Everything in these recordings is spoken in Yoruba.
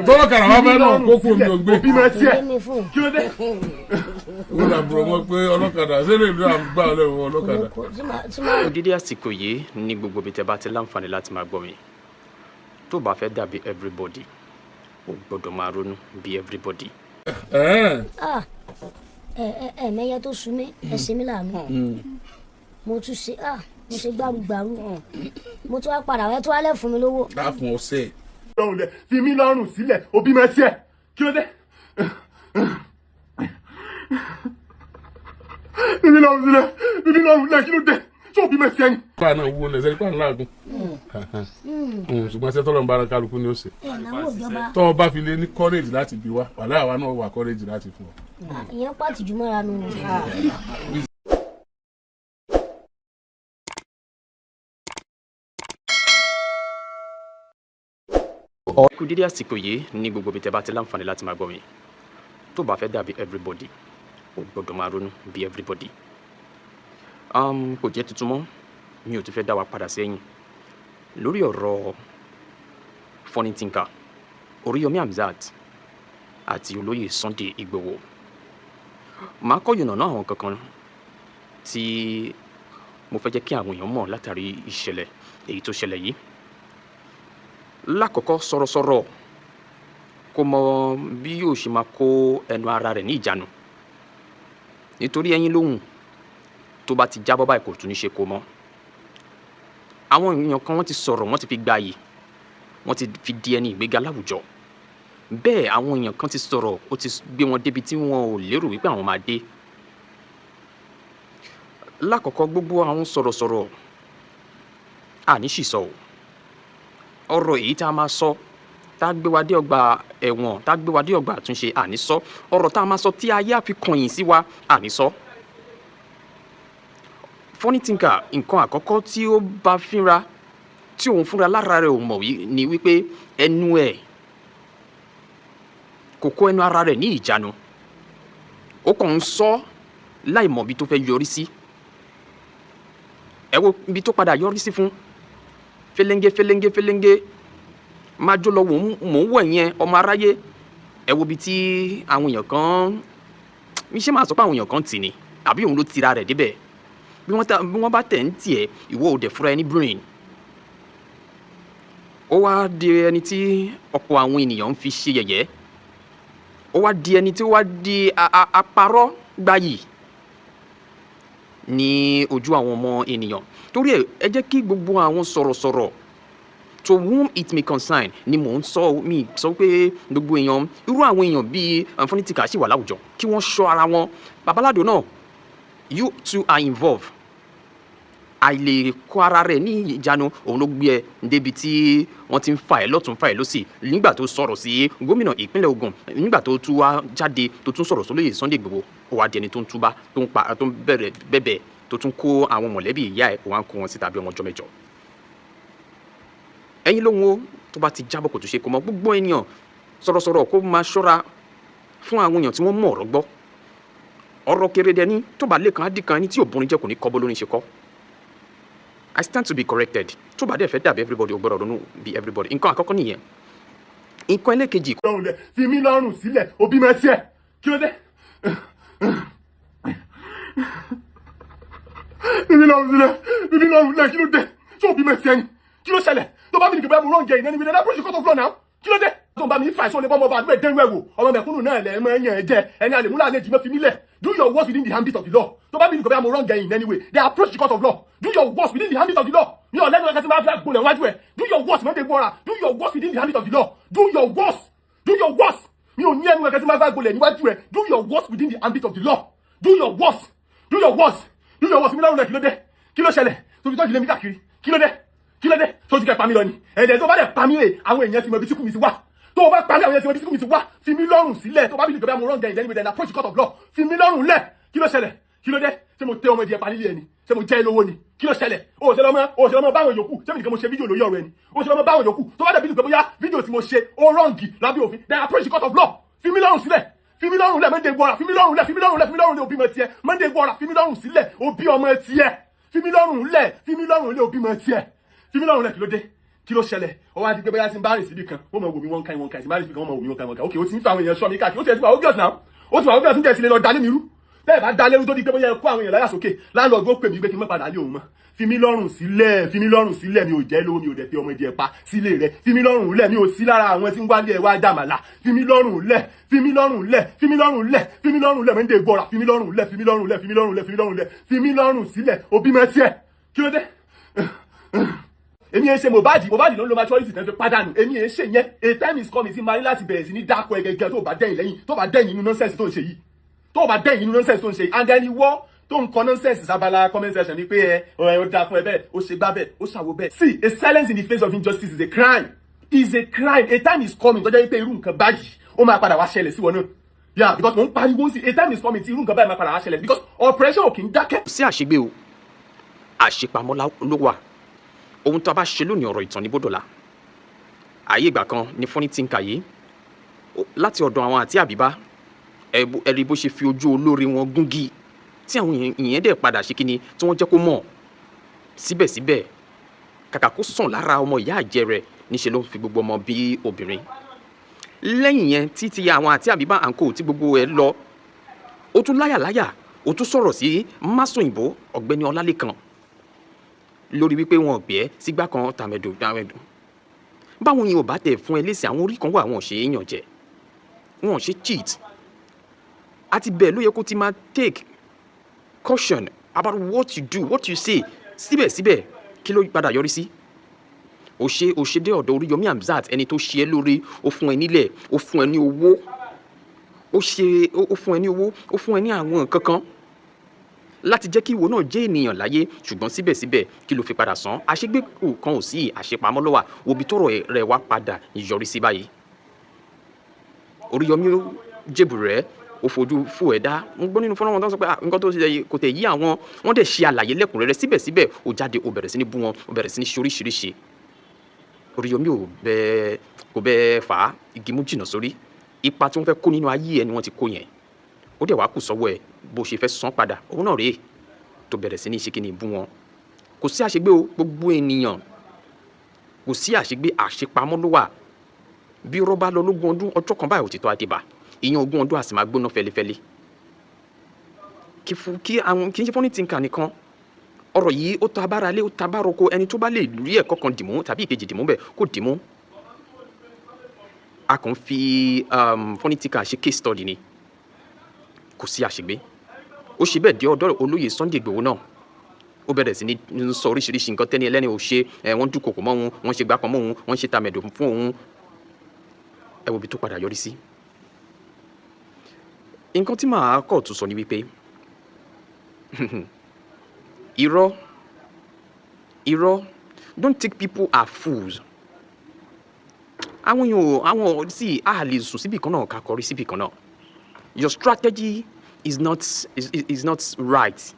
tọ́lọ́ kàrà wá fẹ́ náà kókó mi ò gbé. òbí máa tiẹ̀ kí ló dé. wọ́n là bùrọ̀ mọ́ pé ọlọ́kadà sẹ́lẹ̀ ìlú àgbà lẹ́wọ̀n ọlọ́kadà. Dídí àsìkò yìí ní gbogbo ibi tẹ́ bá ti láǹfààní láti máa gbọ́ mi tó bá fẹ́ dàbí everybody ó gbọ́dọ̀ máa ronú bí everybody. Mẹ́yẹ tó sun mí ẹ̀sìn mi làánú mo tún ṣe mo ṣe gbárùgbàrù mo tún wá padà wẹ́ tó wálẹ̀ fún mi lówó. dáfún ọsẹ. fi mí lọ́rùn sílẹ̀ òbí máa tiẹ̀ kí ló dé. fi mí lọ́rùn sílẹ̀ kí ló dé tó òbí máa tiẹ̀ ni. pa náà wo lẹsẹ nípa ńlá àgùn ṣùgbọ́n ṣé tọ́lọ́ ń bára kálukú ni ó ṣe. tọ́ ọ bá fi lé ní courage láti bí wa wàhálà àwa náà wà courage láti fún ọ. ìyẹn pàtì jù mọ́ra nù. Kú dídí àsìkò yìí ní gbogbo ibi tẹ́ bá ti láǹfààní láti máa gbọ́ mi tó bá fẹ́ dàbí everybody ó gbọ́dọ̀ máa ronú bí everybody. Kò jẹ́ tuntun mọ́ mi ò tún fẹ́ dá wa padà sẹ́yìn lórí ọ̀rọ̀ funny thinker Oríyọmí Hamzat àti olóyè Sunday Igboho. Màá kọ́ yùnà náà àwọn kankan tí mo fẹ́ jẹ́ kí àwọn èèyàn mọ̀ látàrí ìṣẹ̀lẹ̀ èyí tó ṣẹlẹ̀ yìí. Lákọ̀ọ́kọ́ sọ̀rọ̀sọ̀rọ̀ kò mọ bí yóò ṣe máa kó ẹnu ara rẹ̀ ní ìjánu nítorí ẹyin lóhùn tó bá ti jábọ́ báyìí kò tún ní ṣe kó mọ́. Àwọn èèyàn kan wọ́n ti sọ̀rọ̀ wọ́n ti fi gba àyè wọ́n ti fi di ẹni ìgbéga láwùjọ. Bẹ́ẹ̀ àwọn èèyàn kan ti sọ̀rọ̀ ó ti gbé wọn débi tí wọn ò lérò wípé àwọn máa dé. Lákọ̀ọ́kọ́ gbogbo àwọn sọ̀rọ̀sọ̀rọ̀ àní sì sọ ọ̀rọ̀ èyí tá a máa sọ tá a gbé wa dé ọgbà ẹ̀wọ̀n tá a gbé wa dé ọgbà àtúnṣe àní sọ ọ̀rọ̀ tá a máa sọ tí ayé àfi kọ̀yìn sí wa àní sọ. Funny thinker nǹkan àkọ́kọ́ tí ó bá fínra tí òun fúnra lára rẹ̀ ò mọ̀ ni wípé ẹnu ẹ̀ kò kó ẹnu ara rẹ̀ ní ìjánu ó kàn ń sọ láì mọ̀ bí tó fẹ́ yọrí sí. Ẹ wo ibi tó padà yọrí sí fún fẹlẹ́ngẹ́ máa jó lọ mò ń wọ̀ yẹn ọmọ aráyé. Ẹ wo ibi tí àwọn èèyàn kan mi ṣe máa sọ pé àwọn èèyàn kan tì ní àbí òun ló tira rẹ̀ débẹ̀ bí wọ́n bá tẹ̀ ń tiẹ̀ ìwọ ò dẹ̀ fúnra ẹni brain. Ó wá di ẹni tí ọ̀pọ̀ àwọn ènìyàn ń fi ṣe yẹ̀yẹ́ ó wá di ẹni tí ó wá di apárọ́ gbayì ní ojú àwọn ọmọ ènìyàn. Torí ẹ jẹ́ kí gbogbo àwọn sọ̀rọ̀sọ̀rọ̀ to whom it may concern ni mò ń sọ mi sọ pé gbogbo èèyàn irú àwọn èèyàn bíi Funny Thinker sì wà láwùjọ kí wọ́n ṣọ́ ara wọn. Babaládò náà you too are involved. Àìlè kó ara rẹ̀ ní ìjánu òun ló gbé ẹ débi tí wọ́n ti ń fa ẹ̀ lọ́tún fa ẹ̀ lọ́sì nígbà tó sọ̀rọ̀ sí gómìnà ìpínlẹ̀ Ògùn nígbà tó tún wá jáde tó tún sọ̀rọ̀ sólóyè Sunday Igboho ó wá di ẹni tó ń túbá tó ń bẹ̀rẹ̀ bẹ́bẹ̀ tó tún kó àwọn mọ̀lẹ́bí ìyá ẹ̀ wọ́n á kó wọn síta bí ọmọ ọjọ́ mẹ́jọ. Ẹyin lóhun o tó bá ti jábọ̀ kò tún ṣe kó mọ gbogbo ènìyàn sọ̀rọ̀sọ̀rọ̀ kó máa ṣọ́ra fún àwọn èèyàn tí wọ́n mọ̀ ọ̀rọ̀ gbọ́. Ọ̀rọ̀ kéré dẹni tó bá lè kan á dì kan ẹni tí òbúrin jẹ́ kò ní kọ́ bó lórin ṣe kọ́. I stand to be corrected. Tó bá dẹ̀ fẹ́ dàbí everybody ò gbọ́dọ̀ ronú bí everybody. Nǹkan àkọ́kọ́ nìyẹn. Nǹkan ẹlẹ́kejì. fi mí lọ́rùn sílẹ̀ òbí máa tiẹ̀ kí ló dé. fi mí lọ́rùn sílẹ̀ kí ló dé tó òbí máa tiẹ̀ ni kí ló ṣẹlẹ̀ tó bá mi nìkan bá mo rán jẹ ìnáni wíwẹ́ lápò ìṣòkòtò fúlọ̀ náà kí ló dé. tó ń bá mi fà ìṣó lè bọ́ ọmọ bá àdúrà ìdẹ́rù ẹ̀ wò ọmọ mẹ̀kúnnù náà lẹ̀ mọ́ ẹ̀yàn ẹ̀ jẹ ẹni àlèmúlà àlejò mọ́ fi mí lẹ̀. Do your worst within the ambit of the law. Tó bá mi nìkan bá mo wrong in any way. They approach the court of law. Do your worst within the ambit of the law. Mi ò lẹ́nu ẹ̀ka tí máa fi àgbọ̀lẹ̀ wájú ẹ̀. Do your worst mọ́tẹ́ gbọ́ra. Do your worst within the ambit of the law. Do your worst. Do your worst. Mi ò ní ẹnu ẹ̀ka tí máa fi àgbọ̀lẹ̀ níwájú ẹ̀. Do your worst within the ambit of the law. Do your worst. Do your worst. Do your worst. Mi lọ́rùn rẹ̀ kí ló dé? Kí ló ṣẹlẹ̀? Tó fi tọ́jú lé mi káàkiri. Kí ló dé? Kí ló dé? Tó ti kẹ́ pa mí lọ ni. Ẹ̀dẹ̀ tó bá dẹ̀ pa mí rè àwọn èèyàn ti mọ ibi tí kú mi ti wá. Tó o bá pa mí àwọn èèyàn ti mọ ibi tí kú mi ti wá. Fi mí lọ́rùn sílẹ̀. Tó bá bí nìkan bá mo wrong in any way then approach the court of law. Fi mí lọ́rùn lẹ̀. Kí ló ṣẹlẹ̀? Kí ló dé? Ṣé mo tẹ ọmọ ìdí ẹ̀pà nílé ẹni? Ṣé mo jẹ́ lówó ni? Kí ló ṣẹlẹ̀? O ṣe lọ́mọ báwọn yòókù. Ṣé mi nìkan mo ṣe fídíò lórí ọ̀rọ̀ ẹni? O ṣe lọ́mọ báwọn yòókù. Tó bá dẹ̀ bí nìkan bóyá fídíò tí mo ṣe ó rọ́ǹgì lábẹ́ òfin. Then approach the court of law. Fi mí lọ́rùn sílẹ̀. Fi mí lọ́rùn lẹ̀ Monday gbọ́ra. Fi mí lọ́rùn lẹ̀. Fi mí lọ́rùn lẹ̀. Fi mí lọ́rùn lẹ̀ òbí mọ tiẹ̀. Monday gbọ́ra. Fi mí lọ́rùn sílẹ̀ òbí ọmọ tiẹ̀. Fi mí lọ́rùn lẹ̀. Fi mí lọ́rùn lẹ̀ òbí mọ tiẹ̀. Fi mí lọ́rùn lẹ̀ kí ló dé? kí ló ṣẹlẹ̀ ó wá di pé bóyá tí n bá rìn síbi kan wọ́n mọ̀ wò mí wọ́n ká ìwọ̀n ká ìsìn bá rìn síbi kan wọ́n mọ̀ wò mí wọ́n ká ìwọ̀n ká ok ó ti ń fa àwọn èèyàn ṣọ́ mi káàkiri ó ti ẹ̀ ti wà obvious now ó ti wà obvious níjẹ́ ìsìlẹ̀ lọ dalé mi rú bẹ́ẹ̀ bá dalé rú tó di pé bóyá kó àwọn èèyàn láyà sókè láńlọ́ọ̀dù ó pè mí pé kí n má padà lé òun mọ́ fi mí lọ́rùn sílẹ̀ mi ò jẹ́ lówó mi ò dẹ̀ fi ọmọ ìdí ẹ̀ pa sílé rẹ̀ fi mí lọ́rùn lẹ̀ mi ò sí lára àwọn tí ń wálé ẹ̀ wá jàmàlà fi mí lọ́rùn lẹ̀ mẹ́ndé gbọ́ra fi mí lọ́rùn sílẹ̀ òbí mẹ́tí ẹ̀ kí ló dé èmi ẹ ṣe Mohbad ló ń lo maturity tẹ́ fi pàdánù èmi ẹ ṣe yẹn a time is coming sí máa ní láti bẹ̀rẹ̀ sí ní dákọ̀ ẹ̀ gẹ́gẹ́ tó bá dẹ́yìn inú nonsense tó ń ṣe yìí and then ìwọ tó ń kọ nonsense sábàlá comment section ni pé ó dáa fún ẹ bẹ́ẹ̀ ó ṣe gbá bẹ́ẹ̀ ó ṣàwó bẹ́ẹ̀. See, a silence in the face of injustice is a crime. A time is coming tó jẹ́ pé irú nǹkan báyìí ó máa padà wá ṣẹlẹ̀ sí wọn náà. Yeah, because mo ń pariwo sí a time is coming tí irú nǹkan báyìí máa padà wá ṣẹlẹ̀ because oppression ò kì í dákẹ́. sí àṣegbé o àṣepamọ́ ló wà ohun tó a bá ṣe lónìí ọ̀rọ̀ ìtàn ní bódòlà ààyè ìgbà kan ní Funny Thinker yìí láti ọ̀dọ̀ àwọn àti àbíbá ẹ̀rí bó ṣe fi ojú olóore wọn gúngi tí àwọn èèyàn dẹ̀ padà ṣe kíni tí wọ́n jẹ́ kó mọ̀ síbẹ̀síbẹ̀ kàkà kó sàn lára ọmọ ìyá àjẹ́ rẹ̀ níṣẹ́ ló fi gbogbo ọmọ bí obìnrin lẹ́yìn yẹn títí àwọn àti àbíbá àǹkó tí gbogbo ẹ̀ lọ ó tún láyàláyà ó tún sọ̀rọ̀ sí Másòyìnbó ọ̀gbẹ́ni Ọlálékan lórí wípé wọn gbé sígbà kan tàmẹ̀dò báwọn yìí ò bá tẹ̀ fún ẹ lẹ́sìn àwọn orí kan wà wọn ò ṣe é yàn jẹ wọn ò ṣe cheat àti bẹ́ẹ̀ ló yẹ kó ti máa take caution about what you do what you say síbẹ̀síbẹ̀ kí ló padà yọrí sí ó ṣe dé ọ̀dọ̀ Oríyọmí Hamzat ẹni tó ṣe é lórí ó fún ẹ nílẹ̀ ó fún ẹ ní owó ó fún ẹ ní owó ó fún ẹ ní àwọn nǹkan kan láti jẹ́ kí ìwọ náà jẹ́ ènìyàn láyé ṣùgbọ́n síbẹ̀síbẹ̀ kí ló fi padà sàn àṣegbé kan ò sí àṣepamọ́ ló wà òbí tọrọ rẹ̀ wá padà yọrí sí báyìí Oríyọmí jèbùrẹ́ ó fojú fò ẹ̀dá ń gbọ́ nínú fọ́nrán wọn tó ń sọ pé nǹkan tó ṣe kò tẹ̀ yí àwọn wọ́n dẹ̀ ṣe àlàyé lẹ́kùnrẹ́rẹ́ síbẹ̀síbẹ̀ ó jáde ó bẹ̀rẹ̀ sí ní bú wọn ó bẹ̀rẹ̀ sí ní ṣe oríṣiríṣi Oríyọmí kò bẹ́ẹ̀ fà á igi mú jìnnà sórí ipa tí wọ́n fẹ́ kó nínú ayé ẹ̀ ni wọ́n ti kó yẹn ó dẹ̀ wá kù sọ́wọ́ ẹ̀ bó ṣe fẹ́ san padà òun náà rèé tó bẹ̀rẹ̀ sí ní ṣe kíni bú wọn kò sí àṣegbé o gbogbo ènìyàn kò sí àṣegbé àṣepamọ́ ló wà bí rọ́bà lọ lógún ọdún ọjọ́ kan báyìí òtítọ́ àdìbà ìyẹn ogún ọdún àsì máa gbóná fẹlifẹli kì í ṣe Funny Thinker nìkan ọ̀rọ̀ yìí ó ta bára lé ó ta bára oko ẹni tó bá lè rí ẹ̀kọ́ kan dìmú tàbí ìkejì dìmú bẹ́ẹ̀ kó dìmú a kàn fi Funny Thinker ṣe case study ni kò sí àṣegbé ó ṣe bẹ́ẹ̀ dé ọ̀dọ̀ olóyè Sunday Igboho náà ó bẹ̀rẹ̀ sí ní sọ oríṣiríṣi nǹkan tẹ́ni ẹlẹ́ni ò ṣe wọ́n dúnkòkò mọ́ òun wọ́n ṣe gbà kan mọ́ òun wọ́n ṣe tàmẹ̀dò fún òun ẹ wo bí tó padà yọrí sí. nǹkan tí màá kọ́ tún sọ ni wípé irọ́ don't take people as fools. àwọn sì á lè sùn síbì kan náà ká kọrí síbì kan náà. Your strategy is not right.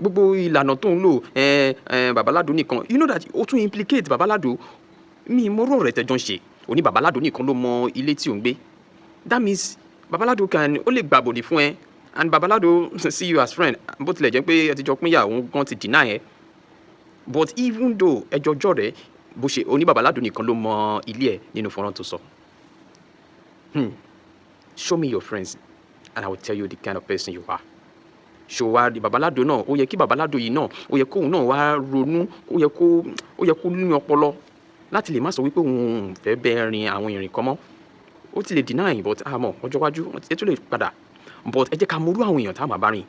Gbogbo ìlànà tó ń lò Babalado nìkan you know that ó tún implicate Babalado mi mọ́rọ̀ rẹ̀ tẹ́jọ́ ń ṣe òní Babalado nìkan ló mọ ilé tí ò ń gbé that means Babalado ó lè gbàbọ̀dì fún ẹ and Babalado see you as friend bó tilẹ̀ jẹ́ pé ẹ ti jọ pínyà òun gan ti deny ẹ but even though ẹjọ́ jọ rẹ̀ bó ṣe òní Babalado nìkan ló mọ ilé ẹ nínú fọ́nrán tó sọ. Show me your friends and I will tell you the kind of person you are. Ṣòwò Babalado náà ó yẹ kí Babalado yìí náà ó yẹ kóun náà wá ronú ó yẹ kó ní ọpọlọ láti lè má sọ wípé òun fẹ́ bẹ́ẹ̀ rin àwọn ìrìn kan mọ́ ó ti lè deny but àmọ́ ọjọ́ iwájú ẹ tún lè padà but ẹ jẹ́ ká morú àwọn èèyàn tá a máa bá rìn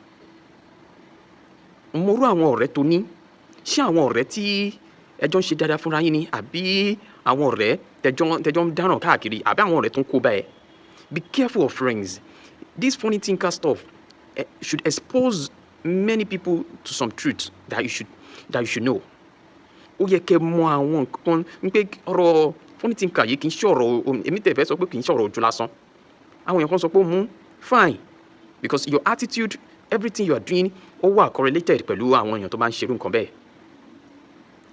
morú àwọn ọ̀rẹ́ tó ní ṣé àwọn ọ̀rẹ́ tí ẹjọ́ ń ṣe dáadáa fúnra yín ni àbí àwọn ọ̀rẹ́ tẹjọ́ ń dáràn káàkiri àbí àwọn ọ̀rẹ́ tó ń kó bá ẹ. Be careful of friends. This Funny Thinker stuff should expose many people to some truth that you should know. Ó yẹ kẹ́ mọ̀ àwọn nǹkan pé ọ̀rọ̀ Funny Thinker yìí kì í ṣe ọ̀rọ̀ èmi tẹ̀ fẹ́ sọ pé kì í ṣe ọ̀rọ̀ ojú lásán. Àwọn èèyàn kan sọ pé fine because your attitude everything you are doing ó wà correlated pẹ̀lú àwọn èèyàn tó bá ń ṣerú nǹkan bẹ́ẹ̀.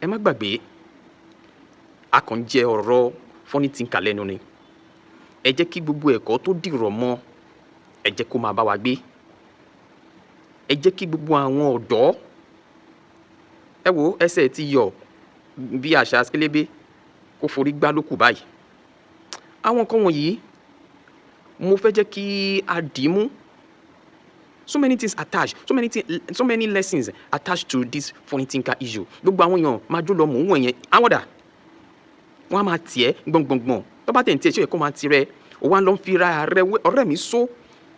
Ẹ má gbàgbé a kàn jẹ́ ọ̀rọ̀ Funny Thinker lẹ́nu ni. Ẹ jẹ́ kí gbogbo ẹ̀kọ́ tó dìrọ̀ mọ́ ẹ jẹ́ kó máa bá wa gbé. Ẹ jẹ́ kí gbogbo àwọn ọ̀dọ́ ẹ wo ẹsẹ̀ ti yọ bí àṣà kélébé kó forí gbá lókù báyìí. Àwọn nǹkan wọ̀nyí mo fẹ́ jẹ́ kí a dì í mú. So many things attached, so many lessons attached to this funny thinker issue. Gbogbo àwọn èèyàn máa jó lọ mò ń wọ̀ yẹn. Àwọn dà wọ́n á máa tiẹ̀ gbọ̀ngbọ̀ngbọ̀n tó bá tẹ̀ ń tiẹ̀ ṣé kó máa tirẹ̀ ó wá lọ ń fi ra rẹ̀ wé ọ̀rẹ́ mi só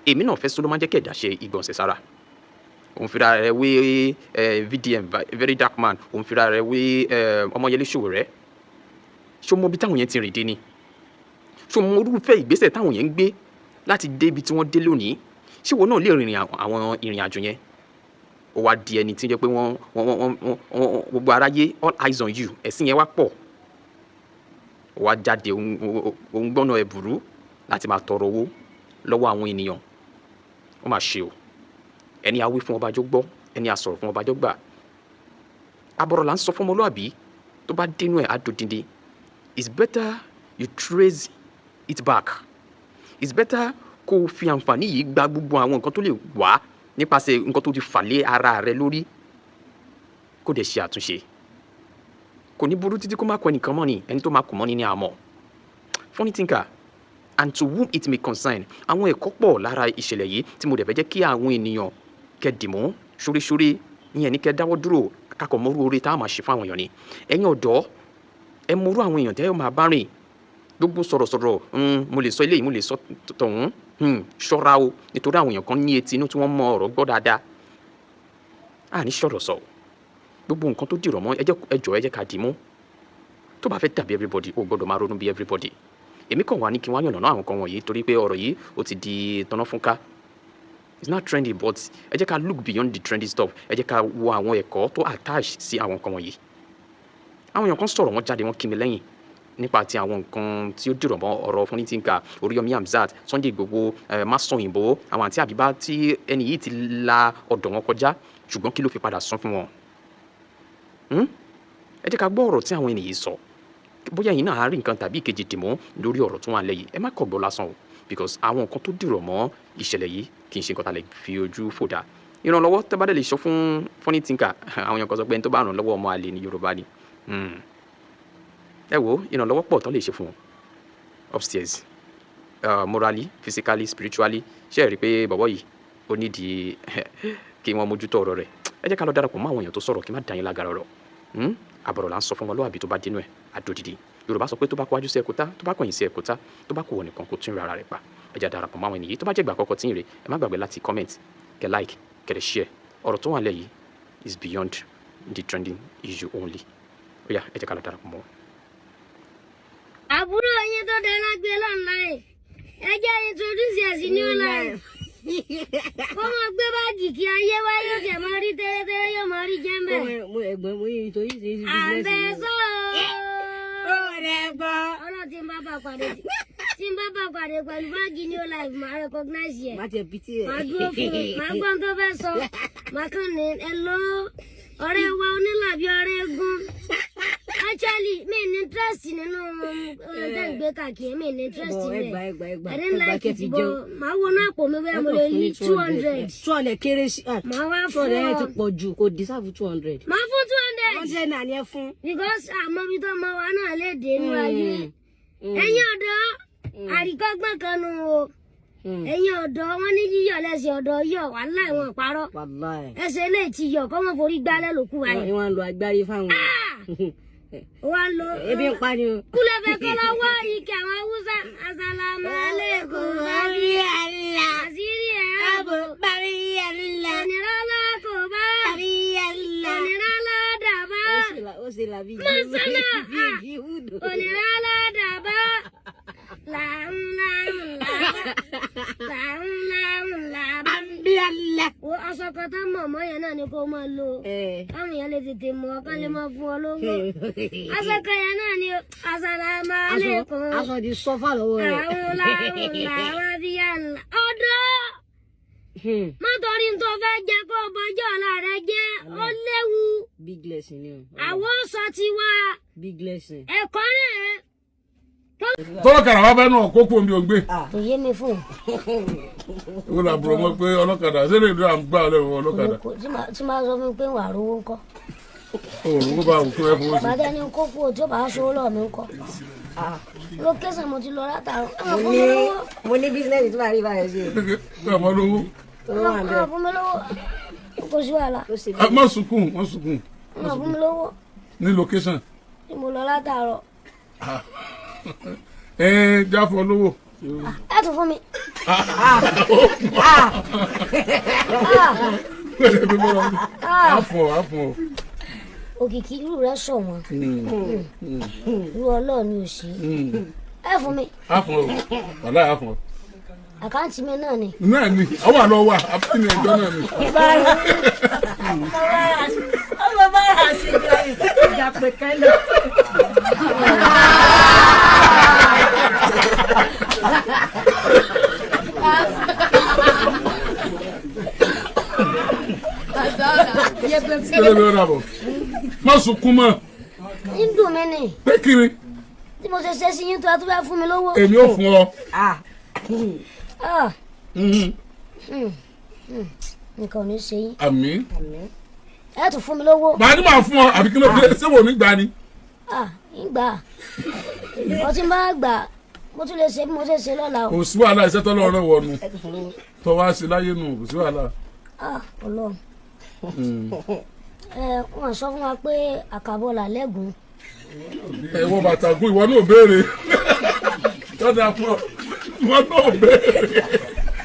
èmi náà fẹ́ sọ ló máa ń jẹ́ kí ẹ̀dá ṣe ìgbọ̀nsẹ̀ sára. Òun fi ra rẹ̀ wé VDM very dark man, òun fi ra rẹ̀ wé Ọmọyẹlé Sowore. Ṣé o mọ ibi táwọn yẹn ti rìn dé ni? Ṣé o mọ irúfẹ́ ìgbésẹ̀ táwọn yẹn ń gbé láti dé ibi tí wọ́n dé lónìí? Ṣé ìwọ náà lè rìnrìn àwọn ìrìn àjò yẹn? Ó wá di ẹni tí ń jẹ́ pé wọ́n gbogbo aráyé all eyes on you, ẹ̀sìn yẹn wá pọ̀. Ó wá jáde òun gbọ́nà ẹ̀bùrú láti máa tọrọ owó lọ́wọ́ àwọn ènìyàn. Ó máa ṣe o. Ẹni a wí fún ọba jọ gbọ́, ẹni a sọ̀rọ̀ fún ọba jọ gbà. Àbọ̀rọ̀ là ń sọ fún ọmọlúàbí tó bá dénú ẹ̀ á dòdìndín. It's better you trace it back. It's better kó o fi àǹfààní yìí gba gbogbo àwọn nǹkan tó lè wá nípasẹ̀ nǹkan tó ti fà lé ara rẹ lórí kó dẹ̀ ṣe àtúnṣe. Kò ní burú títí kó má kọ ẹnìkan mọ́ ni ẹni tó má kù mọ́ ni ní àmọ́. Funny thinker and to whom it may concern, àwọn ẹ̀kọ́ pọ̀ lára ìṣẹ̀lẹ̀ yìí tí mo dẹ̀ fẹ́ jẹ́ kí àwọn ènìyàn kẹ́dìmọ́ ṣóríṣórí ìyẹn ní kẹ́ dáwọ́ dúró kakọ̀ mọ́rú oore tá a máa ṣe fún àwọn èèyàn ni. Ẹ̀yin ọ̀dọ́ ẹ mọ̀rú àwọn èèyàn tẹ́ ẹ máa bá rìn gbogbo sọ̀rọ̀sọ̀rọ̀ mo lè sọ eléyìí mo lè sọ tọ̀hún ṣọ́ra o nítorí àwọn èèyàn kan ní etí inú tí wọ́n mọ ọ̀rọ̀ gbọ́ dáadáa. A ní sọ̀rọ̀ sọ gbogbo nǹkan tó dìrọ̀ mọ́ ẹ jẹ́ ká dì mú. Tó bá fẹ́ dàbí everybody o gbọ́dọ̀ máa ronú bí everybody. Èmi kàn wá ní kí wọ́n yànnàná àwọn kan wọ̀nyí torí pé ọ̀rọ̀ yìí ó ti di tọ́nà fúnká. It's not trendy but ẹ jẹ́ ká look beyond the trendy stuff. Ẹ jẹ́ ká wo àwọn ẹ̀kọ́ tó attach sí àwọn kan wọ̀nyí. Àwọn èèyàn kan sọ̀rọ̀ wọn jáde wọn kí mi lẹ́yìn nípa ti àwọn nǹkan tí ó dìrọ̀ mọ́ ọ̀rọ̀ Funny Thinker, Oríyọmí Hamzat, Sunday Igboho, Mason Oyinbo, àwọn àti Àbíbá tí ẹni yìí ti la ọ̀dọ̀ wọn kọjá ṣùgbọ́n kí ló fi padà sún fún wọn. Ẹ jẹ́ ká gbọ́ ọ̀rọ̀ tí àwọn ènìyàn sọ. Bóyá ẹ̀yin náà á rí nǹkan tàbí ìkejì dìmọ́ lórí ọ̀rọ̀ tó wà lẹ́yìn. Ẹ má kọ̀ gbọ́ lásán o because àwọn nǹkan tó dìrọ̀ mọ́ ìṣẹ̀lẹ̀ yìí kì í ṣe nǹkan tá lè fi ojú fò dá. Ìrànlọ́wọ́ tẹ́ bá dẹ̀ lè sọ fún Funny Thinker àwọn èèyàn kan sọ pé ẹni tó bá ràn lọ́wọ́ ọmọ àlè ní Yorùbá ni. Ẹ wo ìrànlọ́wọ́ pọ̀ tán lè ṣe fún wọn upstairs morally, physically, spiritually. Ṣé ẹ rí i pé bọ̀bọ̀ yìí ó nídìí kí wọ́n mójútó ọ̀rọ̀ rẹ̀. Ẹ jẹ́ ká lọ darapọ̀ mọ́ àwọn èèyàn tó sọ̀rọ̀ kí má dá yín lágara ọ̀rọ̀. Àbọ̀rọ̀ là ń sọ fún ọmọlúwàbí tó bá dénú ẹ̀ àdòdìdì. Yorùbá sọ pé tó bá kó wájú sí ẹ̀kúta tó bá kọ̀yìn sí ẹ̀kúta tó bá kó wọ̀ nìkan kó tún rárá rẹ̀ pa. Ẹ jẹ́ darapọ̀ mọ́ àwọn ènìyàn tó bá jẹ́ ìgbà àkọ́kọ́ tí ń rè ẹ má gbàgbé láti comment kẹ́ like kẹ́ share. Ọ̀rọ̀ tó wà lẹ́yìn is beyond the trending issue only. Ó yá ẹ jẹ́ ká lọ darapọ̀ mọ́. Àbúrò yín tó dáná gbé online ẹ jẹ́ introduce ẹ̀ sí new life. Kó mọ̀ gbé báàgì kí ayé wá yóò jẹ̀ mọ́ rí tẹ́lẹ̀tẹ́lẹ̀ yóò mọ́ rí jẹ́mbẹ̀. Ẹ̀gbọ́n mo yìí torí ṣe é ṣe Àbẹ̀sọ̀ ẹ̀gbọ́n. Ọlọ́run tí ń bá bá pàdé pẹ̀lú báàgì new life máa recognize yẹ. Má tiẹ̀ pìtì ẹ̀. Màá dúró fún un, màá gbọ́n tó fẹ́ sọ, màá kàn ní ẹ lọ ọ̀rẹ́ wa onílàbí ọ̀rẹ́ gún. Actually, me interest nínú gbé káàkiri, me interest in it. I didn't like it, but màá wọnú àpò mi bẹ́ẹ̀ mo lè rí 200. 200 kéré sí. Màá wá fún 200 ti pọ̀ jù kò deserve 200. Màá fún 200. Wọ́n ṣe nà ní ẹ fún. Because àmọ́ bí tó mọ wa náà lè dé inú ayé. Ẹ̀yin ọ̀dọ́, àríkọ́gbọ́n kan nù o. Ẹ̀yin ọ̀dọ́ wọn ní yíyọ̀ lẹ́sẹ̀ ọ̀dọ́ yọ̀ wàláhì wọn parọ́. Ẹsẹ̀ lè ti yọ̀ kọ́ mọ̀ forí gbálẹ̀ lókù wáyé. Wọ́n lo agbárí fáwọn. Wọ́n lo ebi ń pa ni o. Kúlẹ̀ fẹ́ kọ́ lọ wá ike àwọn Haúsá. Asalamu alaikum. Bàbí àlá. Àṣírí ẹ̀ àbò. Bàbí àlá. Onírànlá kò bá. Bàbí àlá. Onírànlá dàbá. Ó ṣe la bí Mọ́sánà. ìhùdù. Onírànlá dàbá. Bàbí àlá. Wo aṣọ kan tá mọ̀mọ́ yẹn náà ni kó máa lò. Káwọn èèyàn lè tètè mọ̀ ọ́ kán lè máa fún ọ lówó. Aṣọ kan yẹn náà ni Assalamu alaikum. Aṣọ di sọ́fà lọ́wọ́ rẹ̀. Àwọn bí yàrá. Ọ̀dọ́! Má torí tó fẹ́ jẹ kó bọjọ́ ọ̀la rẹ jẹ́, ó léwu. Big lesson ni o. Àwọn sọ ti wá. Big lesson. Ẹ̀kọ́ rẹ̀. Tọ́lọ́kadà wá fẹ́ náà kókó omi ògbé. Kò yé mi fún. Ó là bùrọ̀ mọ́ pé ọlọ́kadà ṣé lè dúró à ń gbà lẹ́wọ̀ ọlọ́kadà. Tí máa sọ fún mi pé wà á rówó ńkọ́. òun kó bá òun kó ẹ fowó sí. bàtà ni kókó tí ó bá aṣọ lọ mi ń kọ lókèsàn mo ti lọ látàrọ mo ní bísíǹnẹ̀sì tó bá rí báyìí ṣe. ọmọ lówó. fún mi lówó kò sí wàhálà. má sunkún má sunkún. fún mi lówó. ní location. tí mo lọ látàrọ. jáfọ lówó. ẹ tún fún mi. àfọ̀. òkìkí irú rẹ sọ wọn irú Ọlọ́run ò sí ẹ fún mi. àfọ̀ wàlá àfọ̀. àkáǹtì mi náà ni. náà ni ọwọ́ àlọ́ wà àbí ní ẹjọ́ náà ni. ọmọ bá rà sí ìjà pẹ̀kẹ́ lọ. má sunkún mọ́. ń dùn mí ni. pé kiri. tí mo ṣe ṣe sí yín tó a tún bá fún mi lówó. èmi ò fún ọ. nǹkan ò ní ṣe yín. àmín. ẹ tún fún mi lówó. màá ní màá fún ọ àbí kí ló dé ṣé wò ní gbà ni. ń gbà ọtí máa gbà mo tún lè ṣe bí mo ṣe ṣe lọ́la o. kò sí wàhálà iṣẹ́ tọ́lọ́ rẹ̀ wọnú tó wá sí láyé nù kò sí wàhálà. Ọlọ́run wọ́n sọ fún wa pé àkàbọ̀là lẹ́gùn. ẹ̀wọ̀n bàtà gún ìwọ náà béèrè tọ́jà fún ọ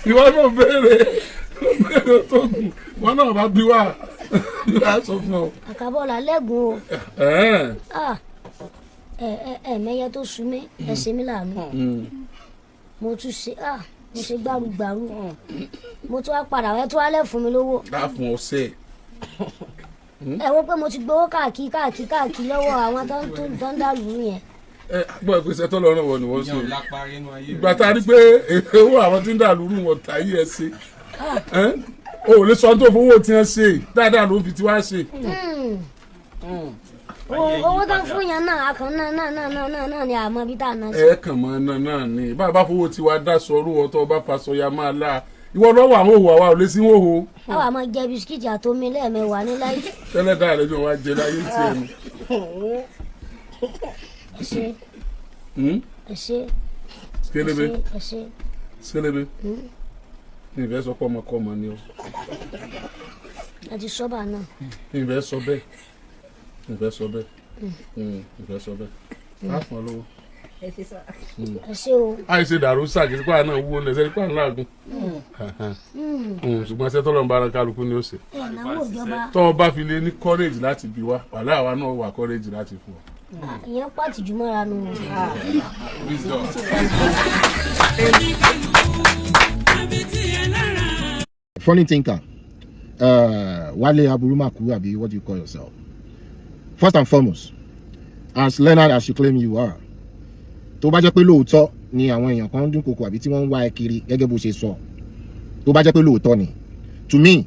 ìwọ náà béèrè tó gùn ìwọ náà bá bí wà á sọ fún ọ. àkàbọ̀là lẹ́gùn o mẹ́yẹ tó sú mi ẹ ṣe mí láàánú mo tún ṣe mo ṣe gbárùgbàrù mo tún wá padà wá tún wá lẹ̀ fún mi lówó. bá fún ọ sẹ́ẹ̀. ẹ wo pé mo ti gbowó káàkiri lọ́wọ́ àwọn tó ń dà lù yẹn. gbọ́ ẹ pé iṣẹ́ tó lọ́rùn wọ̀ ni wọ́n ṣe ìgbà tá a rí pé owó àwọn tí ń dà lùrù wọn tà yí ẹ ṣe o ò lè sọ tó fowó tí wọ́n ṣe dáadáa ló fi tiwa ṣe. owó tó ń fún yẹn náà akàn náà ni àmọ́ bí tá a náà ṣe. ẹ kàn mọ́ náà ni bàbá fowó tiwa dá sọrú ọtọ bá fa sọya máa la ìwọ lọ́wọ́ àwọn òwò àwa ò lè sí wòho. àwa máa jẹ bisikíìtì àtomi lẹ́ẹ̀mẹwàá ní láì. tẹ́lẹ̀ dáa lẹ́jọ́ wa jẹ láyé tí ẹ̀ ní. ẹ ṣe. Skelebe ní ìfẹ́ sọ pé ọmọkọ́mọ ni o. ẹ ti sọ́bà náà. ìfẹ́ sọ bẹ́ẹ̀ á fún ọ lówó. ẹ ṣe o. àìṣe dàrú sàkíyèsí pàrọ̀ náà wúwo ní ẹsẹ̀ pàrọ̀ láàgùn. ṣùgbọ́n ṣé tọ́lọ́ ń bára kálukú ni ó ṣe. tọ́ ọ bá fi lé ní kọ́rẹ́jì láti bí wa wàhálà àwa náà wà kọ́rẹ́jì láti fún ọ. ìyẹn pàtì jù mọ́ra nù. Funny thinker, Wale Aburumaku, abi, what do you call yourself? First and foremost, as learned as you claim you are, tó bá jẹ́ pé lóòótọ́ ni àwọn èèyàn kan ń dúnkokò àbí tí wọ́n ń wá ẹ kiri gẹ́gẹ́ bó ṣe sọ, tó bá jẹ́ pé lóòótọ́ ni, to me,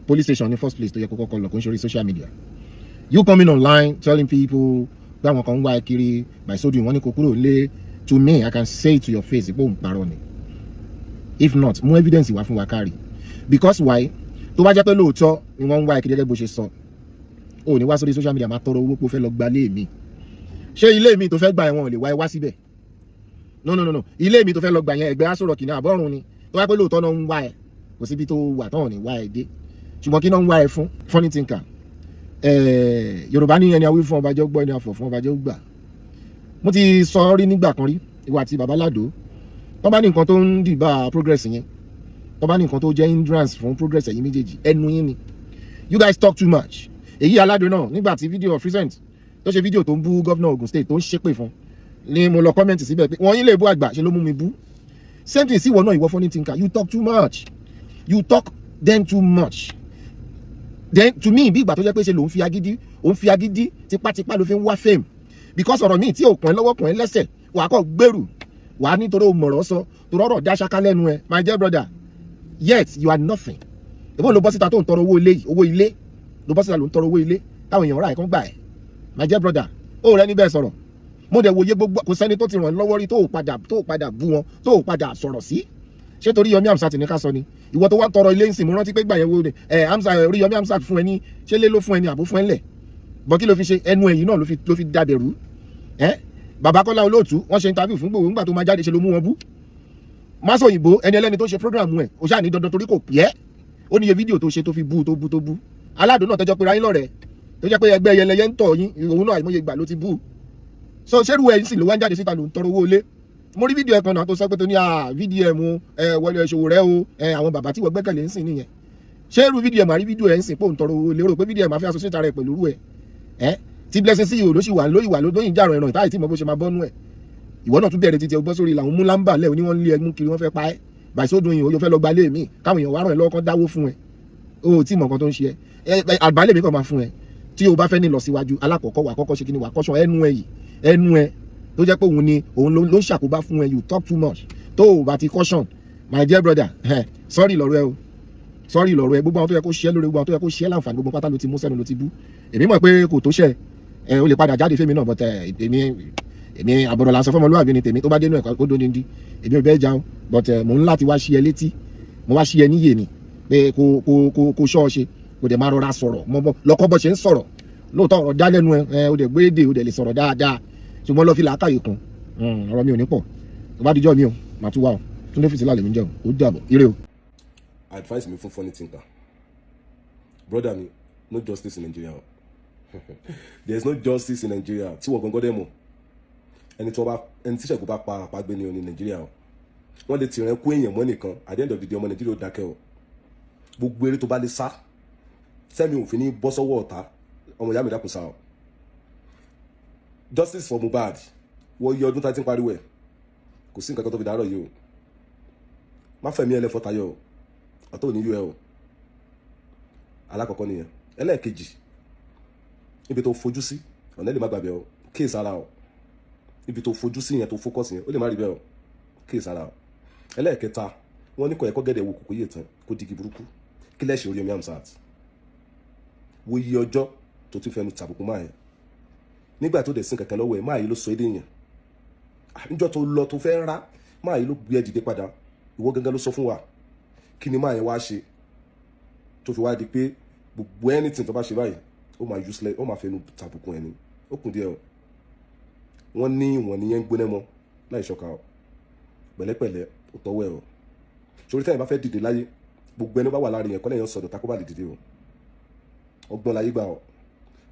police station ní first place tó yẹ kó kọ́kọ́ lọ kó ń ṣorí social media. You coming online telling people pé àwọn kan ń wá ẹ kiri by so doing wọ́n ní kó kúrò lé, to me, I can say it to your face, pé òun parọ́ ni. If not, mú evidence wá fún wa kárí. Because why? Tó bá jẹ́ pé lóòótọ́ ni wọ́n ń wá ẹ kiri gẹ́gẹ́ bó ṣe sọ, ó ní wá sórí social media máa tọrọ owó pé ó fẹ́ lọ gba ilé mi. Ṣé ilé mi tó fẹ́ gbà yẹn wọn ò lè wá ẹ wá síbẹ̀? No. Ilé mi tó fẹ́ lọ gbà yẹn ẹgbẹ́ Aso Rock ní àbọ̀run ni. Tó bá pé lóòótọ́ náà ń wá ẹ, kò síbi tó wà tán ò ní wá ẹ dé. Ṣùgbọ́n kí náà ń wá ẹ fún? Funny thinker. Yorùbá ní ẹni awí fún ọbàjọ́ gbọ́ ẹni afọ̀ fún ọbàjọ́ gbà. Mo ti sọ rí nígbà kan rí, ìwà àti bàbá Ládò. Tó bá ní nǹkan tó ń dìbà progress yẹn, tó bá ní nǹkan tó jẹ́ hindrance fún progress ẹ̀yin méjèèjì, ẹnu yín ni. You guys talk too much. Èyí Aládò náà nígbà tí fídíò of recent tó ṣe fídíò tó ń bú gọ́vnà Ogun State tó ń ṣépè fún ni mo lọ kọ́mẹ́ǹtì síbẹ̀ pé wọ́n yín lè bú àgbà ṣe ló mú mi bú. Same thing sí ìwọ náà, ìwọ funny thinker, you talk too much. You talk then too much. Then to me bí ìgbà tó jẹ́ pé ṣe lòun fi agídí tipátipá ló fi ń wá fame because ọ̀rọ̀ míì tí ò kàn ẹ́ lọ́wọ́ kàn ẹ́ lẹ́sẹ̀ wà á kọ́ gbèrú wà á nítorí o mọ̀rọ̀ sọ torí ọ̀rọ̀ dá ṣáká lẹ́nu ẹ my dear brother, yet you are nothing. ìbọn ló bọ́ síta tó ń tọrọ owó ilé ló bọ́ síta ló ń tọrọ owó ilé táwọn èèyàn rà ẹ̀ kán gbà ẹ̀ my dear brother, ó rẹ níbẹ̀ sọ̀rọ̀ mo dẹ̀ wòye gbogbo kò sẹ́ni tó ti ràn lọ́wọ́ rí tó padà bú wọn tó padà sọ̀rọ̀ sí. Ṣé torí Yomi Amsat ní ká sọ ni ìwọ tó wá tọrọ ilé ń sìn mo rántí pé gbà yẹn wo ni Oríyọmí Amsat fún ẹ ní ṣé lé ló fún ẹ ní àbó fún ẹ lẹ̀ bọ́ kí ló fi ṣe ẹnu ẹ̀yìn náà ló fi dàbẹ̀rú bàbá Kọ́lá Olóòtú wọ́n ṣe interview fún Ìgbòho nígbà tó máa jáde ṣe ló mú wọn bú Maso Òyìnbó ẹni ẹlẹ́ni tó ṣe program ẹ̀ ó ṣáà ní dandan torí kò pẹ́ ó níye fídíò tó ṣe tó fi bú aládùn náà tẹjọ́ pé ráyín lọ́rẹ̀ẹ́ tó jẹ́ pé ẹgbẹ́ ẹyẹlẹyẹ ń tọ̀ yín òun náà àìmọye ìgbà ló ti bú so ṣerú ẹ̀ sì ló wá ń jáde síta ló ń tọrọ owó ilé mo rí fídíò ẹ̀ kan náà tó sọ pé tó ní VDM wọlé ìṣòwò rẹ o àwọn bàbá tí wọ́n gbẹ́kẹ̀lé ń sìn nìyẹn ṣerú VDM àrí fídíò ẹ̀ ń sìn pé òun tọrọ owó ilé rò pé VDM àfi associate rẹ̀ pẹ̀lú rú ẹ̀ tí Blessing CEO ló sì wà lóyìn jàrọ̀ ẹ̀ràn ìtàyè tí mo bó ṣe máa bọ́nú ẹ̀ ìwọ náà tún bẹ̀rẹ̀ títí ọgbọ́n sórí làwọn mú lámbà lẹ́ òní wọ́n lé ẹgbún kiri wọ́n fẹ́ pa ẹ́ bàìsódùn yìí ó yọ fẹ́ lọ gba lé mi káwọn èèyàn wá ràn ẹ́ lọ́wọ́ kan dáwó fún ẹ o tí mọ̀ nǹkan tó ń ṣe ẹ àgbálẹ̀ mi kàn máa fún ẹ tí o bá fẹ́ ní lọ síwájú alákọ̀ọ́kọ́ wà kọ́kọ́ ṣe kí ni wà kọ́ṣọ́ ẹnu ẹ tó jẹ́ pé òun ló ń ṣàkóbá fún ẹ you talk too much tó o bá ti caution my dear brother sorry lọ́rọ̀ ẹ gbogbo àwọn tó yẹ kó ṣe lórí gbogbo àwọn tó yẹ kó ṣe láǹfààní gbogbo pátá ló ti mú sẹ́nu ló ti bú èmi mọ̀ pé kò tó ṣẹ o lè padà jáde fẹ́mi náà but èmi àbọ̀rọ̀ làǹsọ fọmọlúwàbí ni tèmi tó bá dénú ẹ̀kọ́ ó dóni ndí èmi ò bẹ́ẹ̀ jáun but mò ń láti wá ṣí ẹ létí mo wá ṣí ẹ níyè ni pé kò ṣọ́ ọ ṣe kò dẹ̀ máa rọra sọ̀rọ̀ lọ́kọ́ bọ́ ṣe ń sọ̀rọ̀ lóòótọ́ ọ̀rọ̀ dá lẹ́nu ẹ o dẹ̀ gbé èdè o dẹ̀ lè sọ̀rọ̀ dáadáa ṣùgbọ́n lọ́ fi làákàyè kun ọ̀rọ̀ mi ò ní pọ̀ tó bá dijọ́ mi o màá tún wá o Túndé Fìtílà lèmi jẹ́ o ó dàbọ̀ ire o. Advice mi fún Funny Thinker brother mi no justice in Nigeria there is no justice in Nigeria tí wọ́n gangan dẹ̀ mọ̀ ẹni tí ṣẹ̀kú bá pa àpagbé ni o ní Nigeria o wọ́n lè tìrẹ̀ kú èèyàn mọ́ nìkan at the end of the day ọmọ Nigeria ó dákẹ́ o gbogbo eré tó bá lè sá sẹ́mi òfin ní bọ́ sọ́wọ́ ọ̀tá ọmọ ìyá mi dákun sá o justice for Mohbad wọ́n yí ọdún tá a ti ń pariwo ẹ̀ kò sí nǹkan kan tó fi dárọ̀ yìí o má fẹ̀mí ẹlẹ́fọ́ tayọ o àtọ́ òní yú ẹ o alákọ̀ọ́kọ́ nìyẹn ẹlẹ́ẹ̀kejì níbi tó fojú sí ọ̀nà ẹ̀ lè má gbàgbé o kéèsì ara o níbi tó fojú sí yẹn tó fókọ́sì yẹn ó lè má rí bẹ́ẹ̀ o kéèsì ara o ẹlẹ́ẹ̀kẹta wọ́n ní kọ̀ ẹ̀kọ́ gẹ́dẹ̀ wo kòkó yé tán kó digi burúkú kí lẹ́sìn Oríyọmí Hamzat wo iye ọjọ́ tó tún fẹnu tàbùkù máa yẹn nígbà tó dẹ̀ sí kankan lọ́wọ́ ẹ̀ máa yìí ló sọ èdè yẹn níjọ́ tó lọ tó fẹ́ rá máa yìí ló gbé ẹ dìde padà ìwọ gangan ló sọ fún wa kí ni máa yẹn wá ṣe tó fi wá di pé gbogbo anything tó bá ṣe báyìí ó máa useless ó máa fẹnu tàbùkù ẹ̀ ni ó kùn díẹ̀ o wọ́n ní ìwọ̀n nìyẹn ń gbóná mọ́ láì ṣọ̀ka o pẹ̀lẹ́pẹ̀lẹ́ ó tọwọ́ ẹ̀ o sórí táyà bá fẹ́ dìde láyé gbogbo ẹni bá wà láàrin yẹn kọ́lẹ̀ yẹn sọ̀dọ̀ takó bá lè dìde o ọgbọ́n láyé gbà ọ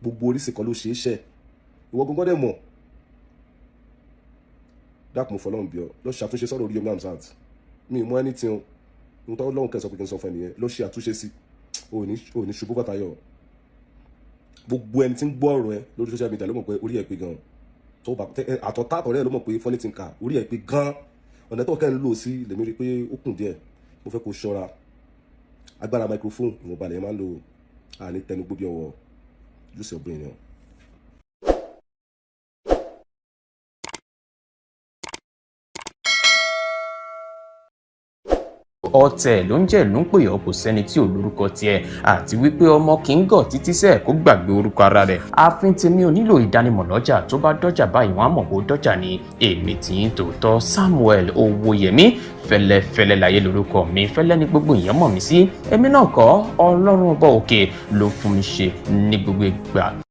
gbogbo oríṣi kan ló ṣe é ṣẹ ìwọ gbọ́ngàn dẹ̀ mọ̀ dákun fọlọ́run bí ọ lọ ṣe àtúnṣe sọ̀rọ̀ Oríyọmí Hamzat mi mọ ẹni tí o ń tọ́ lọ́hùn kẹsàn-án pé kí n sọ fún ẹnìyẹn lọ ṣe àtúnṣe sí ò ní ṣubú bàtà yọ gbogbo ẹni tí ń gbọ́ ọ̀rọ̀ ẹ lórí social media ló mọ̀ pé orí ẹ̀ pé gan tó bá àtọ̀tá àtọ̀rẹ́ ló mọ̀ pé Funny Thinker orí ẹ̀ pé gan ọ̀nà tó kẹ́ ń lò sí lèmi rí pé ó kùn díẹ̀ mo fẹ́ kó ṣọ́ra agbára microphone ìwọ̀nba lẹ̀ máa ń lo àní tẹnugbó bí ọwọ́ use your brain. ọ̀tẹ̀ ló ń jẹ́ ló ń pè ọ́ kò sẹ́ni tí ò lórúkọ tiẹ̀ àti wípé ọmọ kì í gọ̀ títí sẹ́ẹ̀ kó gbàgbé orúkọ ara rẹ̀ ààfin tèmi ò nílò ìdánimọ̀ lọ́jà tó bá dọ́jà báyìí wọ́n á mọ̀ bó dọ́jà ni èmi tí ń tòótọ́ Samuel Owóyẹmí fẹ́lẹ́fẹ́lẹ́ láyé lórúkọ mi fẹ́lẹ́ ní gbogbo èèyàn mọ̀ mí sí èmi náà kọ́ Ọlọ́run ọba òkè ló fún mi ṣe ní gbogbo ìgbà.